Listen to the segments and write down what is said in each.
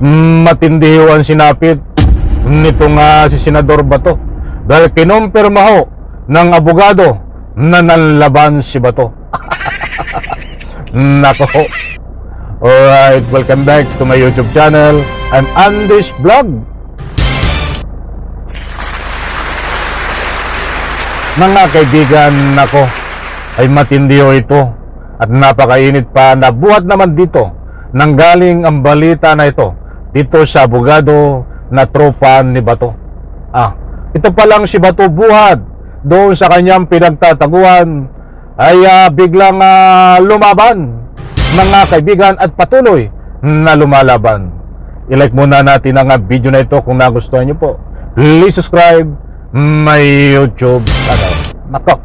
matindi ho ang sinapit nitong si Senador Bato dahil kinumpirma ho ng abogado na nanlaban si Bato. Nako ho. Alright, welcome back to my YouTube channel. I'm Andy's Vlog. Mga kaibigan, nako, ay matindi ho ito at napakainit pa na buhat naman dito nanggaling ang balita na ito dito sa abogado na tropa ni Bato. Ito pa lang si Bato buhat doon sa kanyang pinagtataguan ay biglang lumaban, mga kaibigan, at patuloy na lumalaban. I-like muna natin ang video na ito kung nagustuhan nyo po. Please subscribe my YouTube channel. Nako,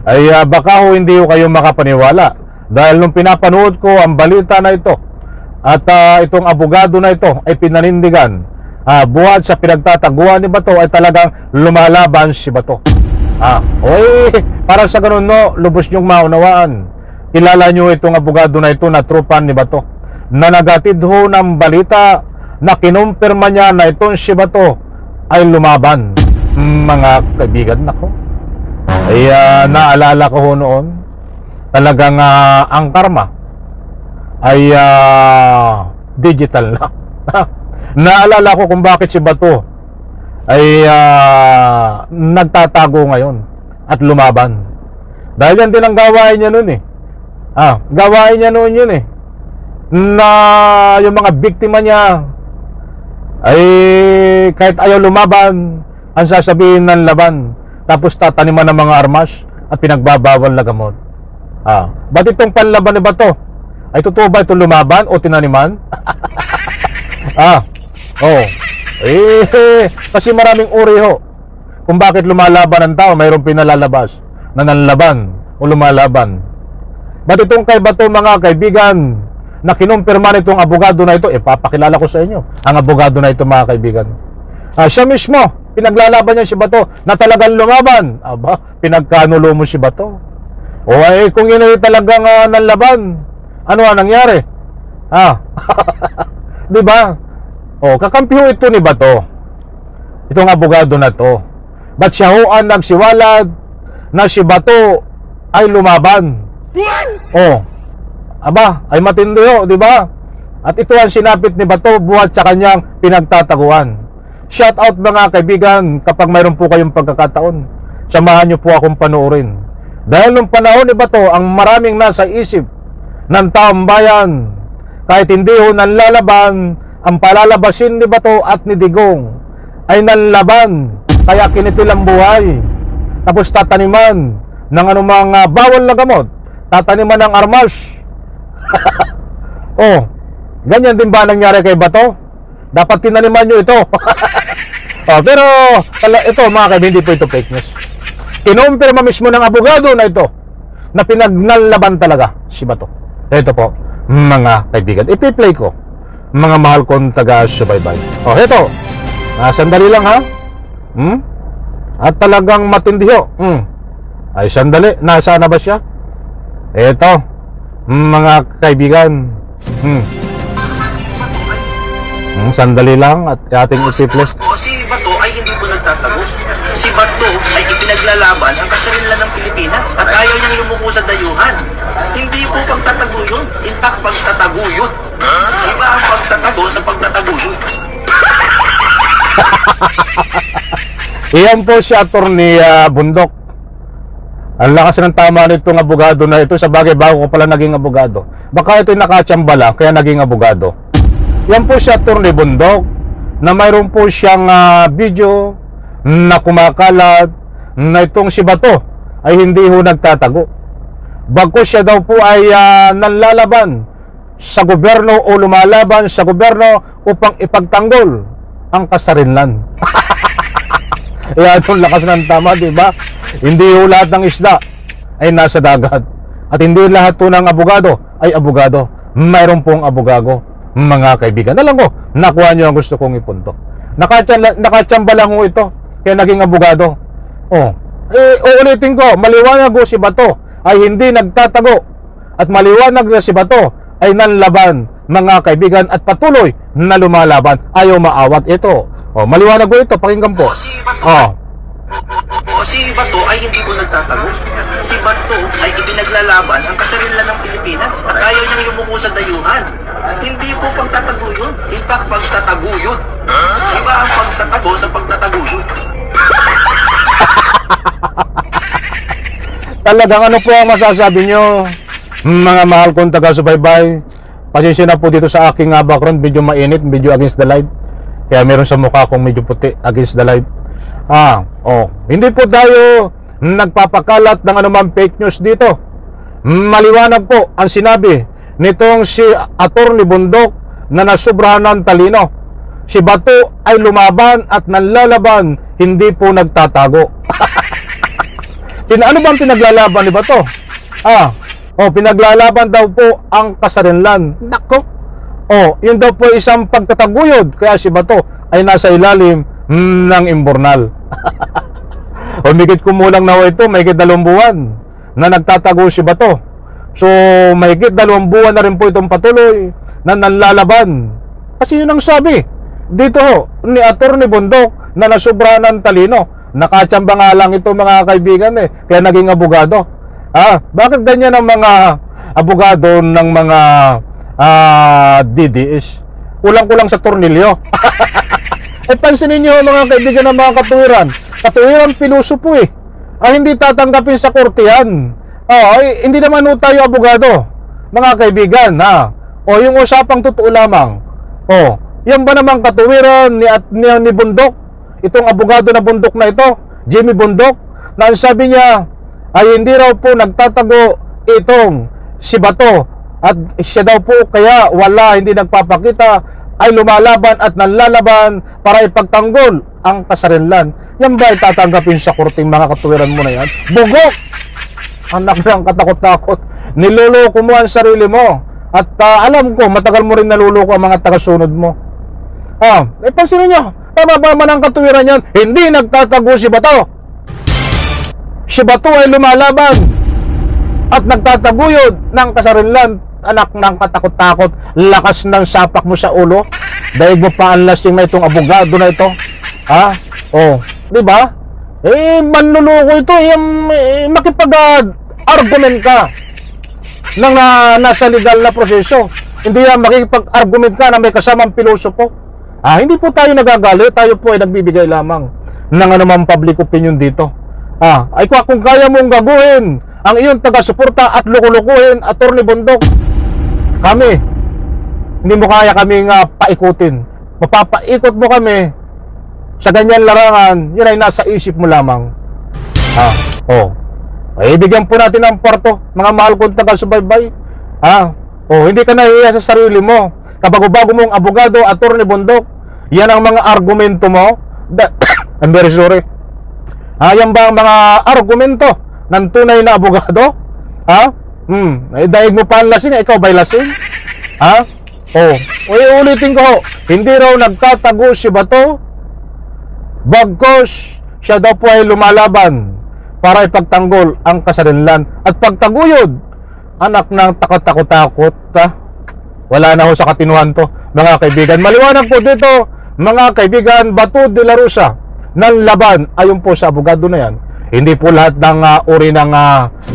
ay baka ho hindi ho kayo makapaniwala dahil nung pinapanood ko ang balita na ito at itong abogado na ito ay pinanindigan buhat sa pinagtataguan ni Bato ay talagang lumalaban si Bato. Para sa ganun no, lubos nyong maunawaan. Kilala nyo itong abogado na ito na trupan ni Bato na nagatid ho ng balita na kinumpirma niya na itong si Bato ay lumaban. Mga kaibigan, nako, ay naalala ko ho noon talagang ang karma ay digital na. Naalala ko kung bakit si Bato ay nagtatago ngayon at lumaban. Dahil yan din ang gawain niya noon gawain niya noon yun na yung mga biktima niya ay kahit ayaw lumaban, ang sasabihin ng laban, tapos tataniman ng mga armas at pinagbabawal na gamot. Ba't itong panlaban ni Bato? Ay totoo ba ito lumaban o tinaniman? Kasi maraming uri ho kung bakit lumalaban ang tao. Mayroong pinalalabas na nanlaban o lumalaban. Ba't itong kay Bato, mga kaibigan, na kinumpirma nitong abogado na ito? Papakilala ko sa inyo ang abogado na ito, mga kaibigan. Siya mismo, pinaglalaban niya si Bato na talagang lumaban. Pinagkanulo mo si Bato. Kung yun ay talagang nanlaban, ano ang nangyari? Diba? Kakampi ho ito ni Bato, itong abogado na to. Ba't siya ho ang nagsiwalat na si Bato ay lumaban? Ay matindi ho, diba? At ito ang sinapit ni Bato buhat sa kanyang pinagtataguan. Shout out, mga kaibigan, kapag mayroon po kayong pagkakataon, samahan nyo po akong panoorin. Dahil nung panahon ni Bato, ang maraming nasa isip ng taong bayan, kahit hindi ho nanlalaban, ang palalabasin ni Bato at ni Digong ay nanlaban, kaya kinitil ang buhay. Tapos tataniman ng anumang bawal na gamot, tataniman ng armas. Ganyan din ba nangyari kay Bato? Dapat tinaniman nyo ito. Pero ito, mga kaibigan, hindi po ito fake news. Kinumpirma mismo ng abogado na ito na pinagnalaban talaga si Bato. Ito po, mga kaibigan, ipi-play ko, mga mahal kong taga-subaybay. Ito, sandali lang ha. At talagang matindi ho. Ay sandali, nasaan na ba siya? Ito, mga kaibigan. Sandali lang at ating ipi-play. Si Bato ay hindi po nagtatago. Si Bato ay ipinaglalaban ang kasarilan ng Pilipinas at ayaw niyang lumuko sa dayuhan. Hindi po pagtatago yun. In fact, pagtatago yun. Iba ang pagtatago sa pagtatago yun. Iyan po si Attorney Bundok. Ang lakas ng tama nitong abogado na ito. Sa bagay, bago ko pala naging abogado. Baka ito'y nakatsamba lang, kaya naging abogado. Yan po si Attorney Bundok na mayroon po siyang video na kumakalat na itong si Bato ay hindi ho nagtatago. Bagkus siya daw po ay nanlalaban sa gobyerno o lumalaban sa gobyerno upang ipagtanggol ang kasarinlan. Itong lakas ng tama, diba? Hindi ho lahat ng isda ay nasa dagat. At hindi lahat po ng abogado ay abogado. Mayroon pong abogado, mga kaibigan. Alam ko, nakuha nyo ang gusto kong ipunto. Nakatsamba lang ho ito, kaya naging abogado. Uulitin ko, maliwanag ho si Bato ay hindi nagtatago. At maliwanag na si Bato ay nanlaban mga kaibigan, at patuloy na lumalaban. Ayaw maawat ito. O, maliwanag ko ito, pakinggan po. Si Bato, O, si Bato ay hindi po nagtatago. Si Bato ay ipinaglalaban ang kasarinlan ng Pilipinas at ayaw niyang lumuko sa dayuhan. Hindi po pagtataguyod. In fact, pagtataguyod. Iba ang pagtatago sa pagtataguyod. talagang ano po ang masasabi nyo, mga mahal kong taga-subaybay? Pasensya na po dito sa aking background, medyo mainit, medyo against the light. Kaya meron sa mukha kong medyo puti, against the light. Hindi po tayo nagpapakalat ng anumang fake news dito. Maliwanag po ang sinabi nitong si Atty. Bundok na nasubrahan ng talino. Si Bato ay lumaban at nanlalaban, hindi po nagtatago. Ano bang pinaglalaban ni Bato? Pinaglalaban daw po ang kasarinlan. Nako. Yun daw po isang pagtataguyod. Kaya si Bato ay nasa ilalim ng imbornal. Mahigit kumulang na ito, mahigit 2 buwan na nagtatago si Bato. So, mahigit 2 buwan na rin po itong patuloy na nanlalaban. Kasi yun ang sabi dito ni Atty. Bundok na nasubrahan ng talino. Nakatsamba nga lang ito, mga kaibigan, kaya naging abogado. Bakit ganyan ang mga abogado ng mga DDS? Kulang-kulang sa tornilyo. Pansinin nyo, mga kaibigan, ng mga katuwiran. Katuwiran piluso po hindi tatanggapin sa kortehan. Hindi naman tayo abogado, mga kaibigan. Yung usapang totoo lamang. Yan ba namang katuwiran ni Bundok? Itong abogado na Bundok na ito, Jimmy Bundok, na ang sabi niya ay hindi raw po nagtatago itong si Bato, at siya daw po kaya hindi nagpapakita, ay lumalaban at nanlalaban para ipagtanggol ang kasarinlan. Yan ba itatanggapin sa korting, mga katuwiran mo na yan? Bugok! Anak ng katakot-takot, niloloko mo ang sarili mo, at alam ko matagal mo rin naluloko ang mga tagasunod mo. Pansinin nyo, tama ba man ang katuwiran yan? Hindi nagtatago si Bato. Si Bato ay lumalaban at nagtataguyod ng kasarinlan. Anak ng katakot-takot, lakas ng sapak mo sa ulo. Dahil mo pa ang lasing na itong abogado na ito. Di ba? Manluloko ito. Makipag-argument ka nang nasa legal na proseso. Hindi yan makipag-argument ka na may kasamang pilosopo. Hindi po tayo nagagalit, tayo po ay nagbibigay lamang ng anumang public opinion dito. Ay kung kaya mong gaguhin ang iyong taga-suporta at lukulukuhin, Atty. Bundok, kami, hindi mo kaya kaming paikutin. Mapapaikot mo kami sa ganyan larangan, yun ay nasa isip mo lamang. Ibigyan po natin ang parto, mga mahal kong taga-subaybay. Hindi ka nahihiya sa sarili mo. Kabago-bago mong abogado, Atty. Bundok, yan ang mga argumento mo. I'm very sorry. Yan ba ang mga argumento ng tunay na abogado? Dahil mo pa ang lasing, ikaw ba'y lasing? Ulitin ko, hindi raw nagtatago si Bato, bagkos siya daw po ay lumalaban para ipagtanggol ang kasarinlan at pagtaguyod. Anak ng takot-takot-takot, wala na ho sa katinuhan to, mga kaibigan. Maliwanag po dito, mga kaibigan, Bato de la Rosa ng laban, ayon po sa abogado na yan. Hindi po lahat ng uri ng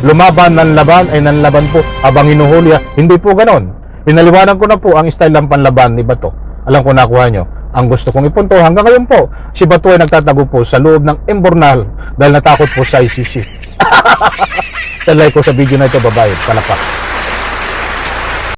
lumaban ng laban ay nanlaban po abang hinuhuli. Hindi po ganon. Pinaliwanag ko na po ang style ng panlaban ni Bato. Alam ko nakuha nyo. Ang gusto kong ipunto hanggang ngayon po, si Bato ay nagtatago po sa loob ng imbornal dahil natakot po sa ICC. Sa like ko sa video na ito, babae, palapak.